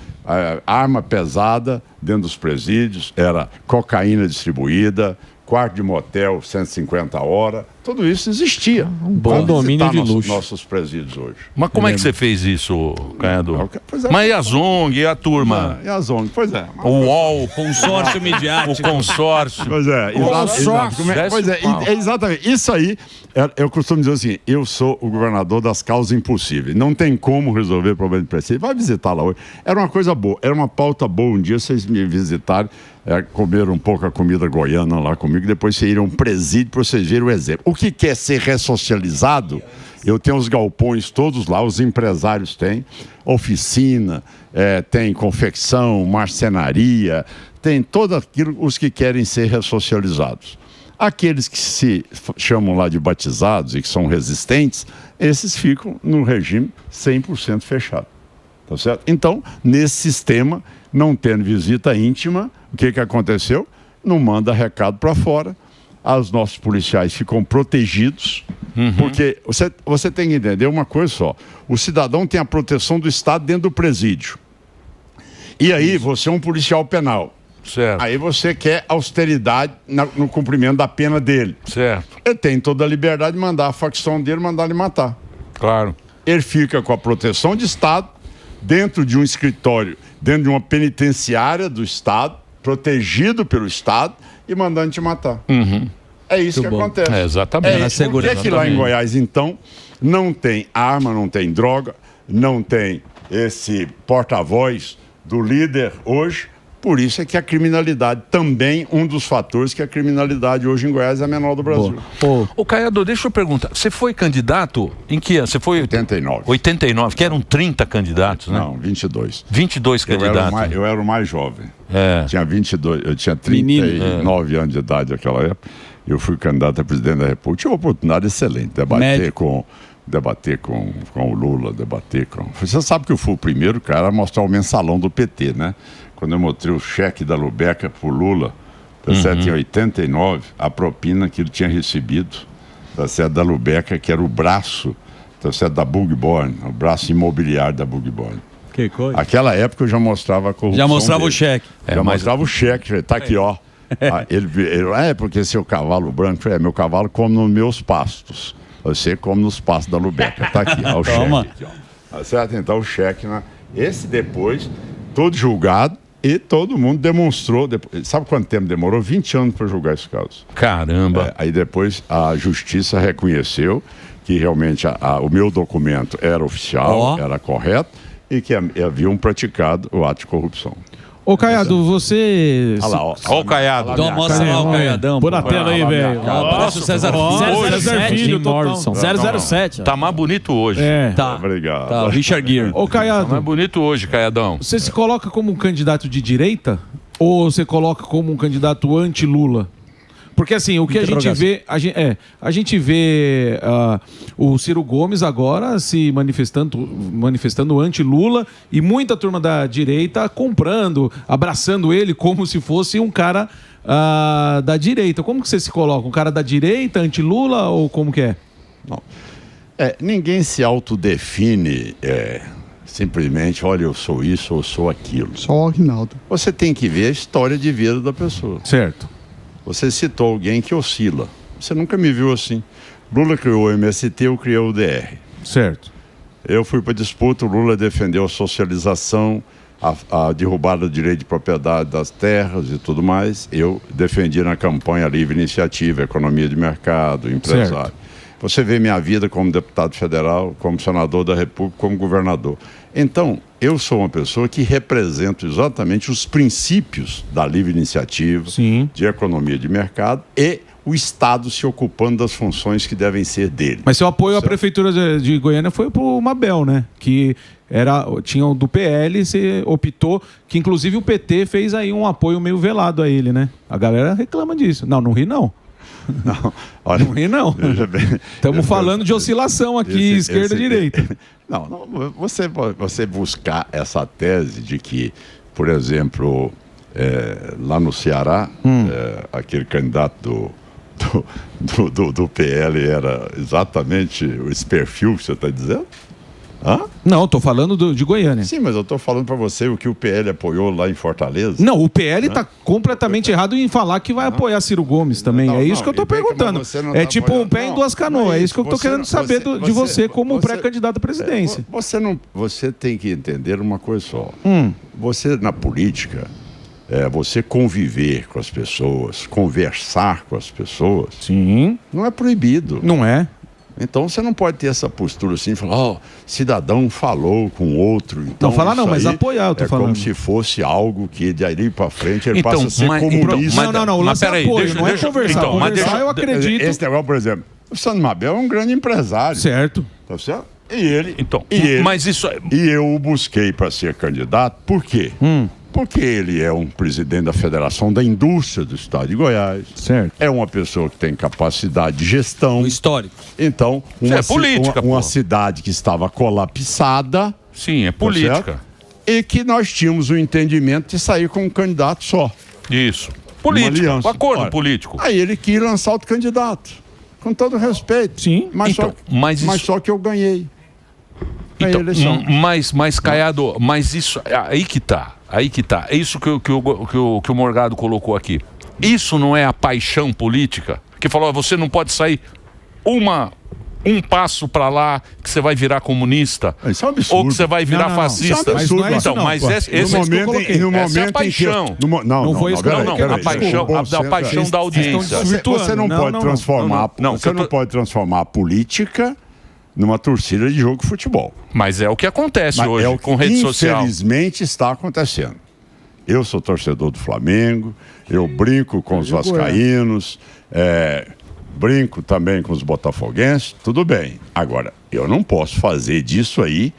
arma pesada dentro dos presídios, era cocaína distribuída, quarto de motel, 150 horas. Tudo isso existia. Bom domínio de luxo. Nossos presídios hoje. Mas como é que você fez isso, Caiado? Mas e a ZONG, e a turma? E a ZONG, pois é. O UOL, consórcio midiático. O consórcio. Pois é. Pois é, exatamente. Isso aí, eu costumo dizer assim, eu sou o governador das causas impossíveis. Não tem como resolver o problema de presídio. Vai visitar lá hoje. Era uma coisa boa, era uma pauta boa. Um dia vocês me visitarem, comeram um pouco a comida goiana lá comigo, depois vocês iriam a um presídio para vocês verem o exemplo. O que quer ser ressocializado, eu tenho os galpões todos lá, os empresários têm, oficina, tem confecção, marcenaria, tem todo aquilo, os que querem ser ressocializados. Aqueles que se chamam lá de batizados e que são resistentes, esses ficam no regime 100% fechado. Tá certo? Então, nesse sistema, não tendo visita íntima, o que aconteceu? Não manda recado para fora. Os nossos policiais ficam protegidos, porque você tem que entender uma coisa só. O cidadão tem a proteção do Estado dentro do presídio. E aí, você é um policial penal. Certo. Aí você quer austeridade no cumprimento da pena dele. Certo. Ele tem toda a liberdade de mandar a facção dele, mandar ele matar. Claro. Ele fica com a proteção de Estado, dentro de um escritório, dentro de uma penitenciária do Estado, protegido pelo Estado e mandando te matar. É isso que acontece. Exatamente. Por que lá em Goiás, então, não tem arma, não tem droga, não tem esse porta-voz do líder hoje? Por isso é que a criminalidade também, um dos fatores que a criminalidade hoje em Goiás é a menor do Brasil. Ô, Caiado, deixa eu perguntar. Você foi candidato em que ano? Você foi 89. 89, que eram 30 candidatos, né? Não, 22. 22 candidatos. Eu era o mais jovem. É. Tinha 22, eu tinha 39 anos de idade naquela época. Eu fui candidato a presidente da República. Tinha uma oportunidade excelente, debater com o Lula, Você sabe que eu fui o primeiro cara a mostrar o mensalão do PT, né? Quando eu mostrei o cheque da Lubeca pro Lula, tá certo, em 89, a propina que ele tinha recebido, tá certo, da Lubeca, que era o braço, tá certo, da Bugborn, o braço imobiliário da Bugborn. Que coisa. Aquela época eu já mostrava a corrupção. Já mostrava dele. O cheque. Mostrava o cheque, tá aqui, ó. Ele, porque seu cavalo branco, meu cavalo come nos meus pastos. Você come nos pastos da Lubeca. Tá aqui, ó, o cheque. Aqui, ó. Tá certo? Então o cheque, né? Esse depois, todo julgado, e todo mundo demonstrou. Sabe quanto tempo demorou? 20 anos para julgar esse caso. Caramba! Aí depois a justiça reconheceu que realmente o meu documento era oficial, era correto, e que haviam praticado o ato de corrupção. Ô, Caiado, você... Olha lá, ó o Caiado. Mostra lá o Caiadão. Por a tela aí, velho. Parece o César Filho, Morrison. 007. Tá mais bonito hoje. Tá. Obrigado. Tá, o Richard Gere. Ô, Caiado. Tá mais bonito hoje, Caiadão. Você se coloca como um candidato de direita? Ou você coloca como um candidato anti-Lula? Porque assim, o que a gente vê, a gente vê o Ciro Gomes agora se manifestando anti-Lula e muita turma da direita comprando, abraçando ele como se fosse um cara da direita. Como que você se coloca? Um cara da direita, anti-Lula ou como que é? Não. Ninguém se autodefine simplesmente, olha, eu sou isso ou sou aquilo. Só o Aguinaldo. Você tem que ver a história de vida da pessoa. Certo. Você citou alguém que oscila. Você nunca me viu assim. Lula criou o MST, eu criei o DR. Certo. Eu fui para a disputa, o Lula defendeu a socialização, a derrubada do direito de propriedade das terras e tudo mais. Eu defendi na campanha a livre iniciativa, economia de mercado, empresário. Certo. Você vê minha vida como deputado federal, como senador da República, como governador. Então, eu sou uma pessoa que represento exatamente os princípios da livre iniciativa, sim, de economia de mercado e o Estado se ocupando das funções que devem ser dele. Mas seu apoio à prefeitura de Goiânia foi para o Mabel, né? Que tinha do PL, você optou, que inclusive o PT fez aí um apoio meio velado a ele, né? A galera reclama disso. Não ri não. Não, olha, Não ri, não. Estamos falando de oscilação aqui, esquerda-direita. Não, você buscar essa tese de que, por exemplo, lá no Ceará, aquele candidato do PL era exatamente esse perfil que você está dizendo? Hã? Não, estou falando de Goiânia. Sim, mas eu estou falando para você o que o PL apoiou lá em Fortaleza. Não, o PL está completamente errado em falar que vai apoiar Ciro Gomes também. É isso que eu estou perguntando. É tipo um pé em duas canoas. É isso que eu estou querendo saber de você como pré-candidato à presidência. Você tem que entender uma coisa só. Você, na política, você conviver com as pessoas, conversar com as pessoas, sim, não é proibido. Não é. Então você não pode ter essa postura assim, falar, cidadão falou com outro. Então não falar não, mas apoiar, eu tô falando. Como se fosse algo que daí para frente ele passa a ser comunista. Não, o lance é apoio, não é conversar. Então, conversar eu acredito. Esse negócio, por exemplo, o Sandro Mabel é um grande empresário. Certo. Tá certo? E eu o busquei para ser candidato, por quê? Porque ele é um presidente da Federação da Indústria do Estado de Goiás. Certo. É uma pessoa que tem capacidade de gestão. Histórico. Então, uma cidade que estava colapsada. Sim, é política. Tá, e que nós tínhamos o entendimento de sair com um candidato só. Isso. Política. Um acordo político. Aí ele quis lançar outro candidato. Com todo respeito. Sim. Mas só que eu ganhei. Então, mas Caiado, mas isso, aí que tá. É isso que o Morgado colocou aqui. Isso não é a paixão política? Que falou, você não pode sair um passo para lá que você vai virar comunista. Isso é um absurdo. Ou que você vai virar fascista. Isso é um absurdo. Mas então, mas essa é a paixão. A paixão da audiência. Você não pode transformar. Você não pode transformar a política numa torcida de jogo de futebol. Mas é o que acontece hoje com rede social. Infelizmente está acontecendo. Eu sou torcedor do Flamengo, eu brinco com os vascaínos, brinco também com os botafoguenses, tudo bem. Agora, eu não posso fazer disso aí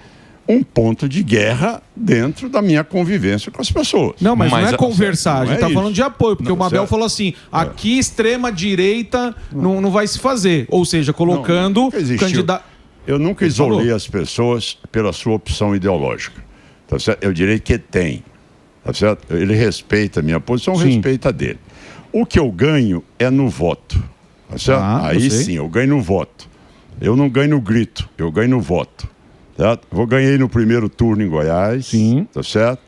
um ponto de guerra dentro da minha convivência com as pessoas. Não, mas não é conversar, a gente está falando de apoio, porque o Mabel falou assim, aqui extrema-direita não vai se fazer, ou seja, colocando candidato... Eu nunca isolei as pessoas pela sua opção ideológica. Tá certo? Eu diria que tem. Tá certo? Ele respeita a minha posição, respeita a dele. O que eu ganho é no voto. Tá certo? Aí sim, eu ganho no voto. Eu não ganho no grito, eu ganho no voto. Certo? Ganhei no primeiro turno em Goiás. Sim. Tá certo?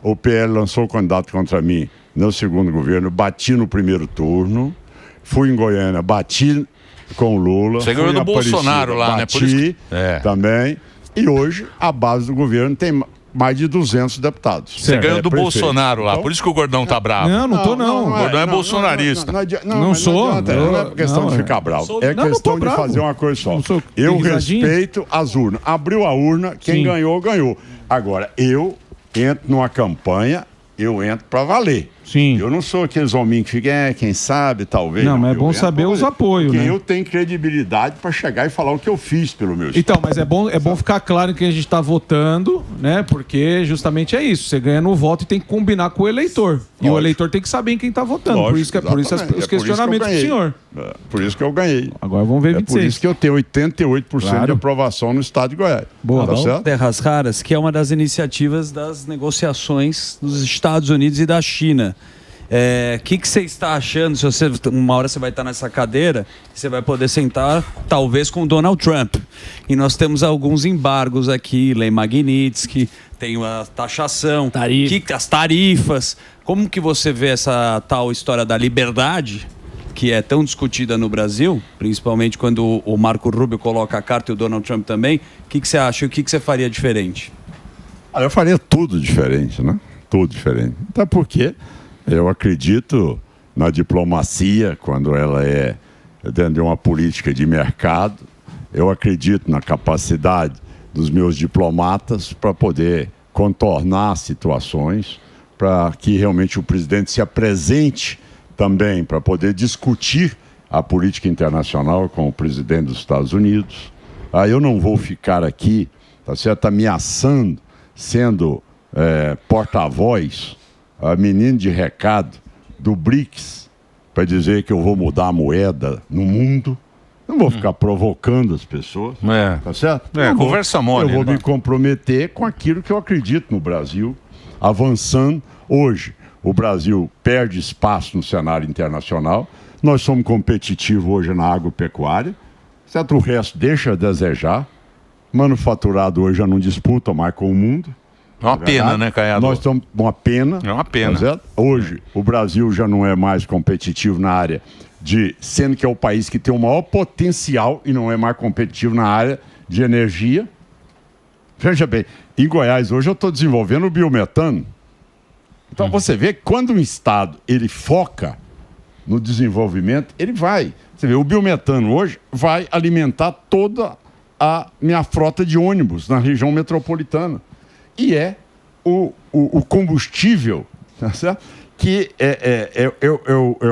O PL lançou o candidato contra mim no segundo governo, bati no primeiro turno. Fui em Goiânia, bati com o Lula. Você ganhou do Bolsonaro lá, né? Por isso também. E hoje a base do governo tem mais de 200 deputados. Você ganhou do Bolsonaro lá, por isso que o Gordão tá bravo. Não tô não. O Gordão é bolsonarista. Não sou. Não é questão de ficar bravo. É questão de fazer uma coisa só. Eu respeito as urnas. Abriu a urna, quem ganhou, ganhou. Agora, eu entro numa campanha, eu entro para valer. Sim. Eu não sou aqueles hominhos que ficam, quem sabe, talvez. Não, mas é bom saber os apoios, né? Eu tenho credibilidade para chegar e falar o que eu fiz pelo meu estado. Então, mas é bom ficar claro que a gente está votando, né? Porque justamente é isso. Você ganha no voto e tem que combinar com o eleitor. Lógico. E o eleitor tem que saber em quem está votando. Lógico, por isso os questionamentos do senhor. Por isso que eu ganhei. Agora vamos ver 26. Por isso que eu tenho 88% de aprovação no estado de Goiás. Boa, tá certo? Terras Raras, que é uma das iniciativas das negociações dos Estados Unidos e da China. Que você está achando? Se uma hora você vai estar nessa cadeira, você vai poder sentar talvez com o Donald Trump. E nós temos alguns embargos aqui, Lei Magnitsky, tem a taxação, as tarifas. Como que você vê essa tal história da liberdade, que é tão discutida no Brasil, principalmente quando o Marco Rubio coloca a carta e o Donald Trump também? O que você acha e o que você faria diferente? Eu faria tudo diferente, né? Tudo diferente. Até porque eu acredito na diplomacia, quando ela é dentro de uma política de mercado. Eu acredito na capacidade dos meus diplomatas para poder contornar situações, para que realmente o presidente se apresente também para poder discutir a política internacional com o presidente dos Estados Unidos. Eu não vou ficar aqui, tá certo, ameaçando, sendo porta-voz, menino de recado do BRICS, para dizer que eu vou mudar a moeda no mundo. Não vou ficar provocando as pessoas. Tá certo? Conversa mole. Eu vou me comprometer com aquilo que eu acredito no Brasil, avançando. Hoje, o Brasil perde espaço no cenário internacional. Nós somos competitivos hoje na agropecuária. Certo? O resto deixa a desejar. Manufaturado hoje já não disputa mais com o mundo. É uma pena, né, Caiado? Nós estamos uma pena. É uma pena. Tá certo? Hoje, o Brasil já não é mais competitivo na área sendo que é o país que tem o maior potencial e não é mais competitivo na área de energia. Veja bem, em Goiás hoje eu estou desenvolvendo o biometano. Então você vê que quando um estado ele foca no desenvolvimento, ele vai. Você vê, o biometano hoje vai alimentar toda a minha frota de ônibus na região metropolitana. E é o combustível, tá certo? Que é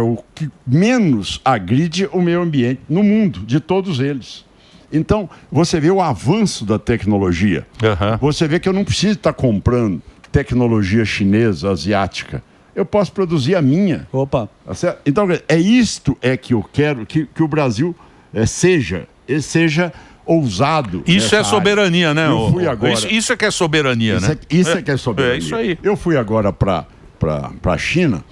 o que menos agride o meio ambiente no mundo, de todos eles. Então, você vê o avanço da tecnologia. Você vê que eu não preciso estar comprando tecnologia chinesa, asiática. Eu posso produzir a minha. Opa! Então, isto que eu quero que o Brasil seja ousado. Isso é soberania, área. Né? Eu fui agora. Isso é que é soberania, né? Isso é que é soberania. É isso aí. Eu fui agora para a China.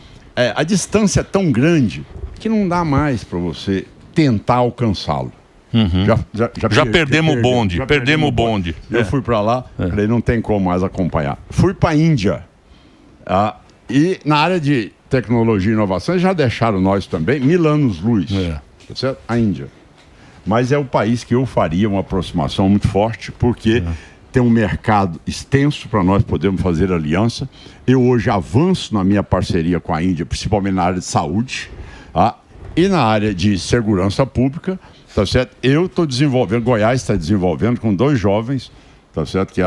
A distância é tão grande que não dá mais para você tentar alcançá-lo. Já perdemos o bonde. Perdemos o bonde. Eu fui para lá, falei, não tem como mais acompanhar. Fui para a Índia. E na área de tecnologia e inovação, eles já deixaram nós também 1000 anos-luz. Certo? A Índia. Mas é o país que eu faria uma aproximação muito forte, porque tem um mercado extenso para nós podermos fazer aliança. Eu hoje avanço na minha parceria com a Índia, principalmente na área de saúde, e na área de segurança pública, tá certo? Eu estou desenvolvendo, Goiás está desenvolvendo com 2 jovens, tá certo? Que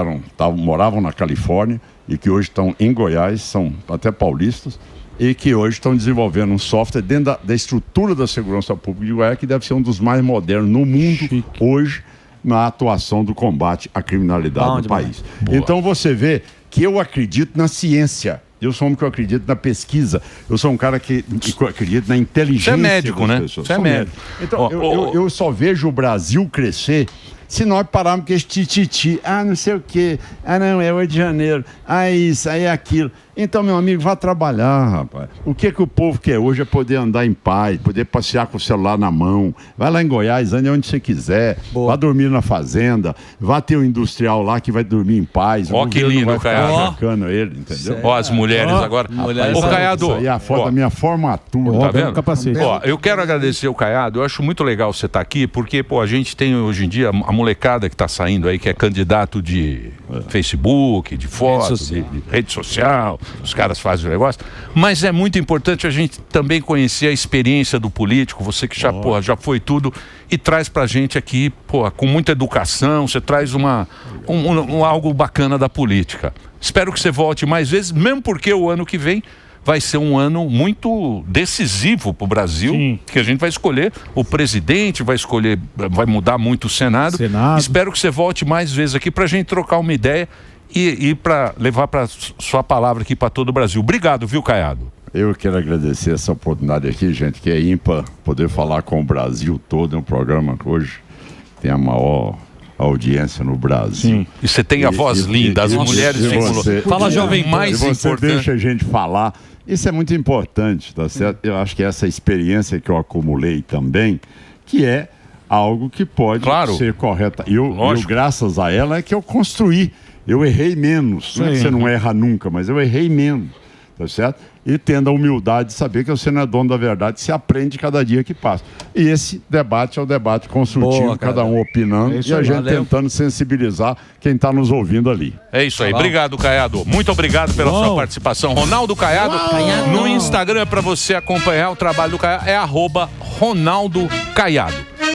moravam na Califórnia e que hoje estão em Goiás, são até paulistas, e que hoje estão desenvolvendo um software dentro da estrutura da segurança pública de Goiás, que deve ser um dos mais modernos no mundo hoje, na atuação do combate à criminalidade no país. Então você vê que eu acredito na ciência. Eu sou um que eu acredito na pesquisa. Eu sou um cara que acredita na inteligência. Você é médico, né? Você é médico. Então, eu só vejo o Brasil crescer se nós pararmos com esse tititi. Não sei o quê. Não, é 8 de janeiro. Isso, é aquilo. Então, meu amigo, vá trabalhar, rapaz. O que o povo quer hoje é poder andar em paz, poder passear com o celular na mão. Vai lá em Goiás, ande onde você quiser. Vá dormir na fazenda. Vá ter um industrial lá que vai dormir em paz. Que lindo, vai ficar atacando ele, entendeu? As mulheres agora. Ô, Caiado. Isso aí é a foto da minha formatura. Tá vendo? Capacete. Eu quero agradecer o Caiado. Eu acho muito legal você estar aqui, porque a gente tem hoje em dia a molecada que está saindo aí, que é candidato de Facebook, de foto, de rede social. Os caras fazem o negócio, mas é muito importante a gente também conhecer a experiência do político, você que já foi tudo, e traz pra gente aqui, com muita educação, você traz algo bacana da política. Espero que você volte mais vezes, mesmo porque o ano que vem vai ser um ano muito decisivo para o Brasil, que a gente vai escolher o presidente, vai mudar muito o Senado. Espero que você volte mais vezes aqui para a gente trocar uma ideia e para levar para sua palavra aqui para todo o Brasil. Obrigado, viu, Caiado? Eu quero agradecer essa oportunidade aqui, gente, que é ímpar poder falar com o Brasil todo. É um programa que hoje tem a maior audiência no Brasil. E você tem a voz linda, as mulheres fala, jovem, mais importante. Deixa a gente falar. Isso é muito importante, tá certo? Eu acho que essa experiência que eu acumulei também, que é algo que pode ser correta. Eu, graças a ela, é que eu construí. Eu errei menos. Não é que você não erra nunca, mas eu errei menos. Tá certo? E tendo a humildade de saber que você não é dono da verdade, você aprende cada dia que passa. E esse debate é o debate construtivo, cada um opinando e a gente tentando sensibilizar quem está nos ouvindo ali. É isso aí. Obrigado, Caiado. Muito obrigado pela sua participação. Ronaldo Caiado. No Instagram, para você acompanhar o trabalho do Caiado, é @Ronaldo Caiado.